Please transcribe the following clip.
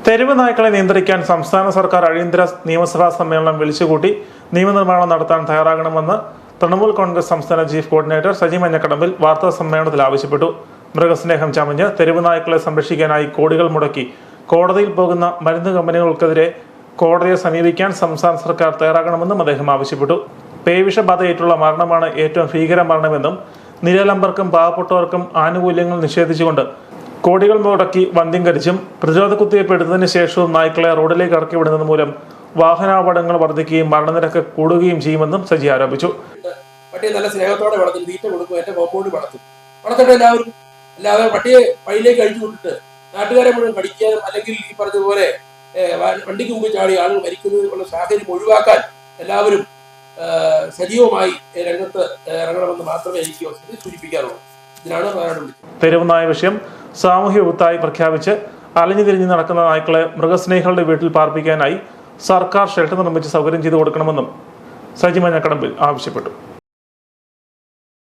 തെരുവ് നായ്ക്കളെ നിയന്ത്രിക്കാൻ സംസ്ഥാന സർക്കാർ അടിയന്തര നിയമസഭാ സമ്മേളനം വിളിച്ചുകൂട്ടി നിയമനിർമ്മാണം നടത്താൻ തയ്യാറാകണമെന്ന് തൃണമൂൽ കോൺഗ്രസ് സംസ്ഥാന ചീഫ് കോർഡിനേറ്റർ സജി മഞ്ഞക്കടമ്പിൽ വാർത്താ സമ്മേളനത്തിൽ ആവശ്യപ്പെട്ടു. മൃഗസ്നേഹം ചമഞ്ഞ് തെരുവ് നായ്ക്കളെ സംരക്ഷിക്കാനായി കോടികൾ മുടക്കി കോടതിയിൽ പോകുന്ന മരുന്ന് കമ്പനികൾക്കെതിരെ കോടതിയെ സമീപിക്കാൻ സംസ്ഥാന സർക്കാർ തയ്യാറാകണമെന്നും അദ്ദേഹം ആവശ്യപ്പെട്ടു. പേവിഷബാധയേറ്റുള്ള മരണമാണ് ഏറ്റവും ഭീകര മരണമെന്നും നിരാലംബർക്കും പാവപ്പെട്ടവർക്കും ആനുകൂല്യങ്ങൾ നിഷേധിച്ചുകൊണ്ട് കോടികൾ മുടക്കി വന്ധ്യംകരിച്ചും പ്രതിരോധ കുത്തിവയ്പ് എടുത്തതിനു ശേഷവും നായ്ക്കളെ റോഡിലേക്ക് ഇറക്കി വിടുന്നത് മൂലം വാഹനാപകടങ്ങൾ വർദ്ധിക്കുകയും മരണനിരക്ക് കൂടുകയും ചെയ്യുമെന്നും സജി ആരോപിച്ചു. പട്ടിയെ നല്ല സ്നേഹത്തോടെ വളർത്തും, തീറ്റ കൊടുക്കും, എന്റെ കോമ്പൗണ്ട് വളർത്തിട്ട് എല്ലാവരും അല്ലാതെ പട്ടിയെ വഴിയിലേക്ക് അഴിച്ചു വിട്ടിട്ട് നാട്ടുകാരെ മുഴുവൻ കടിക്കാനും അല്ലെങ്കിൽ ഈ പറഞ്ഞതുപോലെ വണ്ടിക്ക് മുമ്പ് ചാടി ആളുകൾ മരിക്കുന്നതിനുള്ള സാഹചര്യം ഒഴിവാക്കാൻ എല്ലാവരും സജീവമായി രംഗത്ത് ഇറങ്ങണമെന്ന് മാത്രമേ എനിക്ക് സൂചിപ്പിക്കാറുള്ളൂ. ഇതിനാണ് തെരുവ് നായ വിഷയം സാമൂഹ്യ വിപത്തായി പ്രഖ്യാപിച്ച് അലഞ്ഞു തിരിഞ്ഞ് നടക്കുന്ന നായ്ക്കളെ മൃഗസ്നേഹികളുടെ വീട്ടിൽ പാർപ്പിക്കാനായി സർക്കാർ ഷെൽട്ടർ നിർമ്മിച്ച് സൗകര്യം ചെയ്തു കൊടുക്കണമെന്നും സജി മഞ്ഞക്കടമ്പിൽ ആവശ്യപ്പെട്ടു.